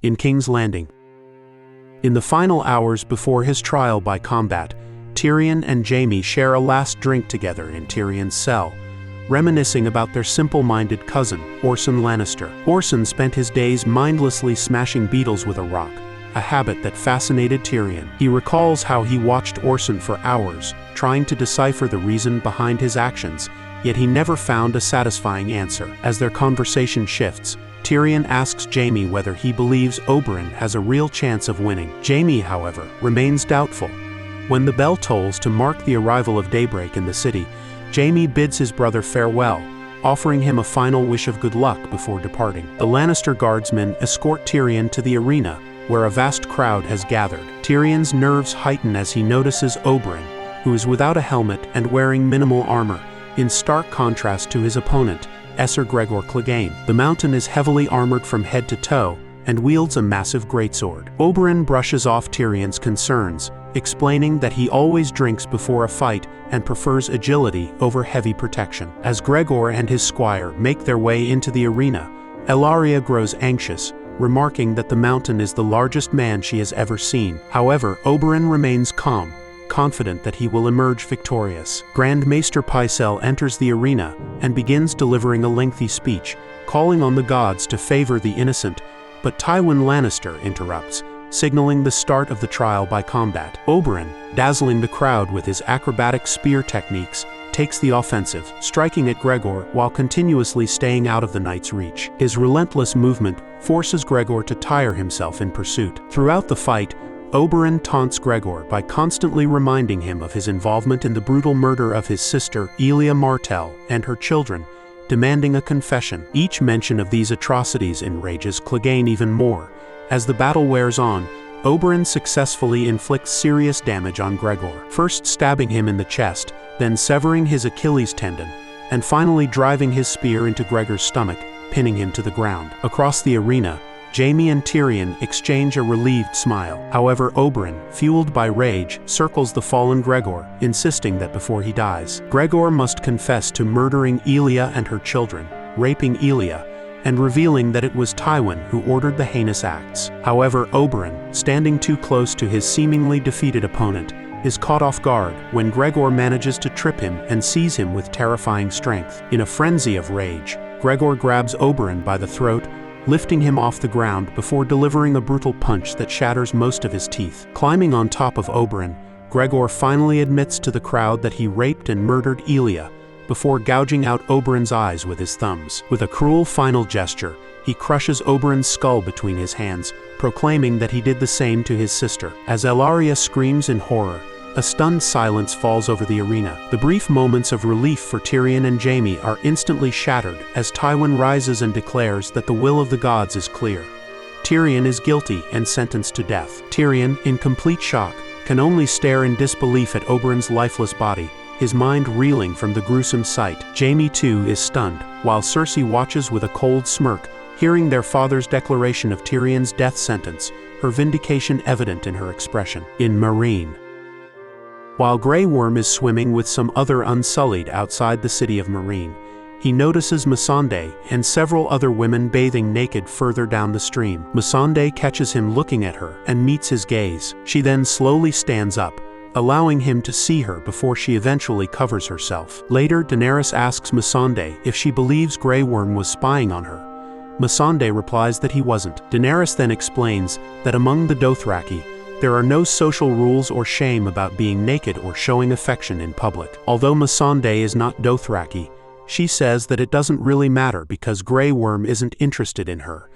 In King's Landing. In the final hours before his trial by combat, Tyrion and Jaime share a last drink together in Tyrion's cell, reminiscing about their simple-minded cousin, Orson Lannister. Orson spent his days mindlessly smashing beetles with a rock, a habit that fascinated Tyrion. He recalls how he watched Orson for hours, trying to decipher the reason behind his actions, yet he never found a satisfying answer. As their conversation shifts, Tyrion asks Jaime whether he believes Oberyn has a real chance of winning. Jaime, however, remains doubtful. When the bell tolls to mark the arrival of daybreak in the city, Jaime bids his brother farewell, offering him a final wish of good luck before departing. The Lannister guardsmen escort Tyrion to the arena, where a vast crowd has gathered. Tyrion's nerves heighten as he notices Oberyn, who is without a helmet and wearing minimal armor, in stark contrast to his opponent, Ser Gregor Clegane. The Mountain is heavily armored from head to toe, and wields a massive greatsword. Oberyn brushes off Tyrion's concerns, explaining that he always drinks before a fight and prefers agility over heavy protection. As Gregor and his squire make their way into the arena, Ellaria grows anxious, remarking that the Mountain is the largest man she has ever seen. However, Oberyn remains calm, confident that he will emerge victorious. Grand Maester Pycelle enters the arena and begins delivering a lengthy speech, calling on the gods to favor the innocent, but Tywin Lannister interrupts, signaling the start of the trial by combat. Oberyn, dazzling the crowd with his acrobatic spear techniques, takes the offensive, striking at Gregor while continuously staying out of the knight's reach. His relentless movement forces Gregor to tire himself in pursuit. Throughout the fight, Oberyn taunts Gregor by constantly reminding him of his involvement in the brutal murder of his sister, Elia Martell, and her children, demanding a confession. Each mention of these atrocities enrages Clegane even more. As the battle wears on, Oberyn successfully inflicts serious damage on Gregor, first stabbing him in the chest, then severing his Achilles tendon, and finally driving his spear into Gregor's stomach, pinning him to the ground. Across the arena, Jaime and Tyrion exchange a relieved smile. However, Oberyn, fueled by rage, circles the fallen Gregor, insisting that before he dies, Gregor must confess to murdering Elia and her children, raping Elia, and revealing that it was Tywin who ordered the heinous acts. However, Oberyn, standing too close to his seemingly defeated opponent, is caught off guard when Gregor manages to trip him and seize him with terrifying strength. In a frenzy of rage, Gregor grabs Oberyn by the throat, lifting him off the ground before delivering a brutal punch that shatters most of his teeth. Climbing on top of Oberyn, Gregor finally admits to the crowd that he raped and murdered Elia, before gouging out Oberyn's eyes with his thumbs. With a cruel final gesture, he crushes Oberyn's skull between his hands, proclaiming that he did the same to his sister. As Ellaria screams in horror, a stunned silence falls over the arena. The brief moments of relief for Tyrion and Jaime are instantly shattered as Tywin rises and declares that the will of the gods is clear. Tyrion is guilty and sentenced to death. Tyrion, in complete shock, can only stare in disbelief at Oberyn's lifeless body, his mind reeling from the gruesome sight. Jaime too is stunned, while Cersei watches with a cold smirk, hearing their father's declaration of Tyrion's death sentence, her vindication evident in her expression. In Meereen. While Grey Worm is swimming with some other Unsullied outside the city of Meereen, he notices Missandei and several other women bathing naked further down the stream. Missandei catches him looking at her and meets his gaze. She then slowly stands up, allowing him to see her before she eventually covers herself. Later, Daenerys asks Missandei if she believes Grey Worm was spying on her. Missandei replies that he wasn't. Daenerys then explains that among the Dothraki, there are no social rules or shame about being naked or showing affection in public. Although Missandei is not Dothraki, she says that it doesn't really matter because Grey Worm isn't interested in her,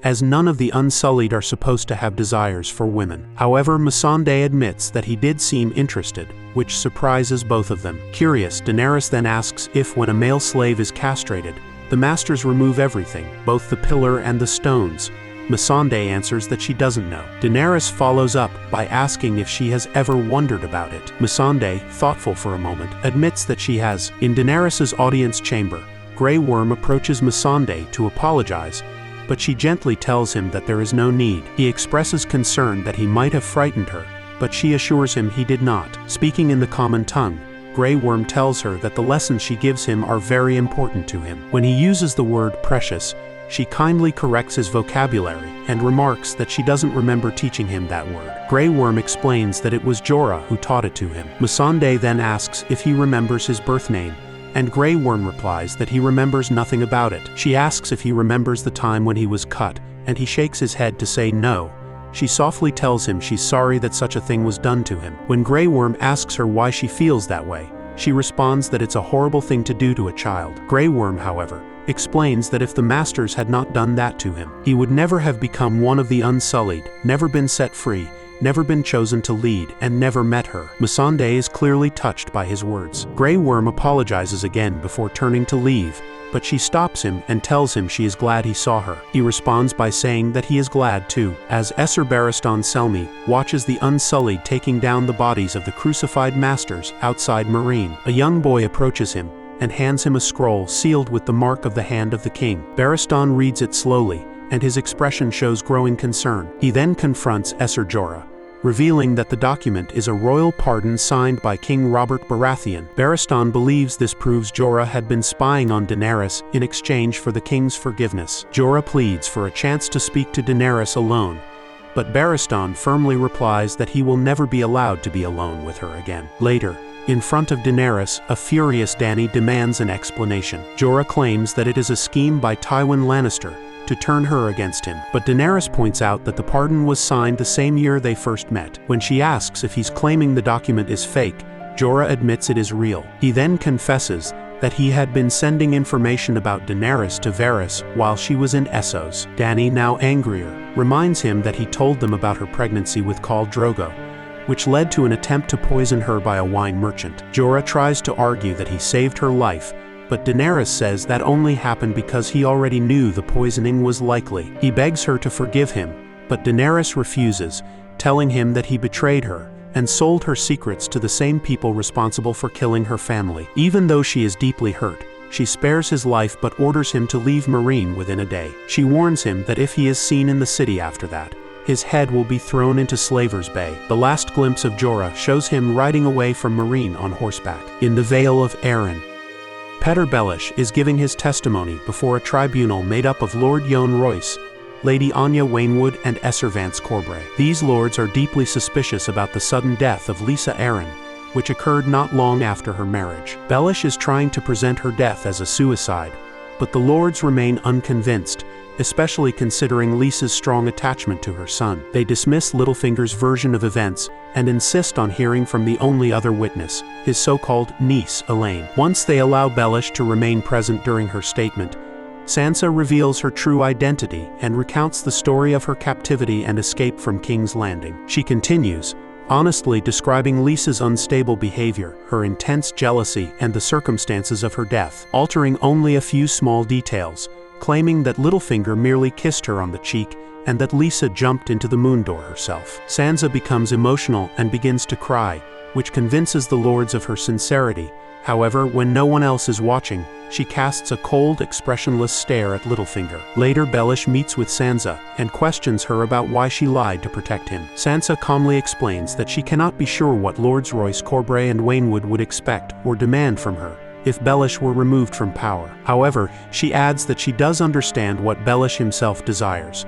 as none of the Unsullied are supposed to have desires for women. However, Missandei admits that he did seem interested, which surprises both of them. Curious, Daenerys then asks if when a male slave is castrated, the masters remove everything, both the pillar and the stones. Missandei answers that she doesn't know. Daenerys follows up by asking if she has ever wondered about it. Missandei, thoughtful for a moment, admits that she has. In Daenerys' audience chamber, Grey Worm approaches Missandei to apologize, but she gently tells him that there is no need. He expresses concern that he might have frightened her, but she assures him he did not. Speaking in the common tongue, Grey Worm tells her that the lessons she gives him are very important to him. When he uses the word precious, She kindly corrects his vocabulary and remarks that she doesn't remember teaching him that word. Grey Worm explains that it was Jorah who taught it to him. Missandei then asks if he remembers his birth name, and Grey Worm replies that he remembers nothing about it. She asks if he remembers the time when he was cut, and he shakes his head to say no. She softly tells him she's sorry that such a thing was done to him. When Grey Worm asks her why she feels that way, she responds that it's a horrible thing to do to a child. Grey Worm, however, explains that if the Masters had not done that to him, he would never have become one of the Unsullied, never been set free, never been chosen to lead, and never met her. Missandei is clearly touched by his words. Grey Worm apologizes again before turning to leave, but she stops him and tells him she is glad he saw her. He responds by saying that he is glad too. As Ser Barristan Selmy watches the Unsullied taking down the bodies of the crucified Masters outside Meereen, a young boy approaches him and hands him a scroll sealed with the mark of the hand of the king. Barristan reads it slowly, and his expression shows growing concern. He then confronts Ser Jorah, revealing that the document is a royal pardon signed by King Robert Baratheon. Barristan believes this proves Jorah had been spying on Daenerys in exchange for the king's forgiveness. Jorah pleads for a chance to speak to Daenerys alone, but Barristan firmly replies that he will never be allowed to be alone with her again. Later, in front of Daenerys, a furious Dany demands an explanation. Jorah claims that it is a scheme by Tywin Lannister to turn her against him, but Daenerys points out that the pardon was signed the same year they first met. When she asks if he's claiming the document is fake, Jorah admits it is real. He then confesses that he had been sending information about Daenerys to Varys while she was in Essos. Dany, now angrier, reminds him that he told them about her pregnancy with Khal Drogo, which led to an attempt to poison her by a wine merchant. Jorah tries to argue that he saved her life, but Daenerys says that only happened because he already knew the poisoning was likely. He begs her to forgive him, but Daenerys refuses, telling him that he betrayed her and sold her secrets to the same people responsible for killing her family. Even though she is deeply hurt, she spares his life but orders him to leave Meereen within a day. She warns him that if he is seen in the city after that, his head will be thrown into Slaver's Bay. The last glimpse of Jorah shows him riding away from Meereen on horseback. In the Vale of Arryn, Petyr Baelish is giving his testimony before a tribunal made up of Lord Yohn Royce, Lady Anya Waynwood, and Esser Vance Corbray. These lords are deeply suspicious about the sudden death of Lysa Arryn, which occurred not long after her marriage. Baelish is trying to present her death as a suicide, but the lords remain unconvinced, especially considering Lysa's strong attachment to her son. They dismiss Littlefinger's version of events and insist on hearing from the only other witness, his so-called niece, Elaine. Once they allow Baelish to remain present during her statement, Sansa reveals her true identity and recounts the story of her captivity and escape from King's Landing. She continues, honestly describing Lysa's unstable behavior, her intense jealousy, and the circumstances of her death, altering only a few small details, claiming that Littlefinger merely kissed her on the cheek and that Lysa jumped into the moon door herself. Sansa becomes emotional and begins to cry, which convinces the lords of her sincerity. However, when no one else is watching, she casts a cold, expressionless stare at Littlefinger. Later, Baelish meets with Sansa and questions her about why she lied to protect him. Sansa calmly explains that she cannot be sure what Lords Royce, Corbray, and Waynwood would expect or demand from her if Baelish were removed from power. However, she adds that she does understand what Baelish himself desires.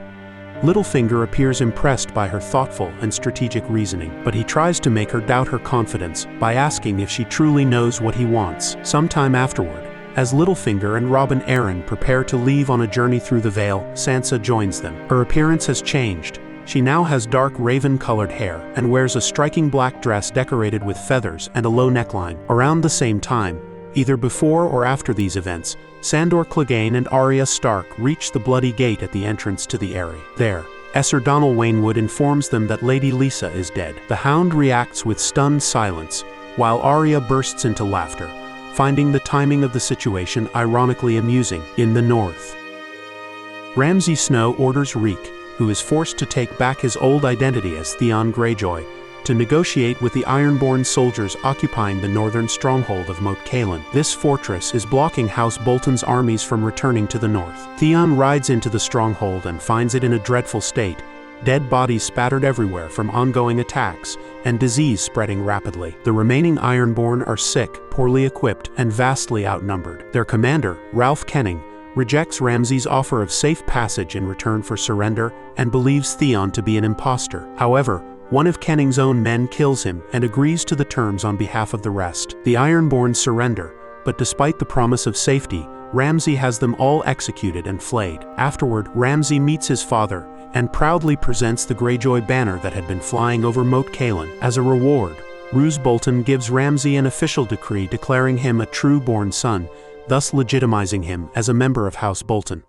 Littlefinger appears impressed by her thoughtful and strategic reasoning, but he tries to make her doubt her confidence by asking if she truly knows what he wants. Sometime afterward, as Littlefinger and Robin Arryn prepare to leave on a journey through the Vale, Sansa joins them. Her appearance has changed. She now has dark raven-colored hair and wears a striking black dress decorated with feathers and a low neckline. Around the same time, either before or after these events, Sandor Clegane and Arya Stark reach the Bloody Gate at the entrance to the Eyrie. There, Esser Donal Waynwood informs them that Lady Lysa is dead. The Hound reacts with stunned silence, while Arya bursts into laughter, finding the timing of the situation ironically amusing. In the north, Ramsay Snow orders Reek, who is forced to take back his old identity as Theon Greyjoy, to negotiate with the Ironborn soldiers occupying the northern stronghold of Moat Cailin. This fortress is blocking House Bolton's armies from returning to the north. Theon rides into the stronghold and finds it in a dreadful state, dead bodies spattered everywhere from ongoing attacks, and disease spreading rapidly. The remaining Ironborn are sick, poorly equipped, and vastly outnumbered. Their commander, Ralph Kenning, rejects Ramsay's offer of safe passage in return for surrender and believes Theon to be an impostor. However, one of Kenning's own men kills him and agrees to the terms on behalf of the rest. The Ironborn surrender, but despite the promise of safety, Ramsay has them all executed and flayed. Afterward, Ramsay meets his father and proudly presents the Greyjoy banner that had been flying over Moat Cailin. As a reward, Roose Bolton gives Ramsay an official decree declaring him a true-born son, thus legitimizing him as a member of House Bolton.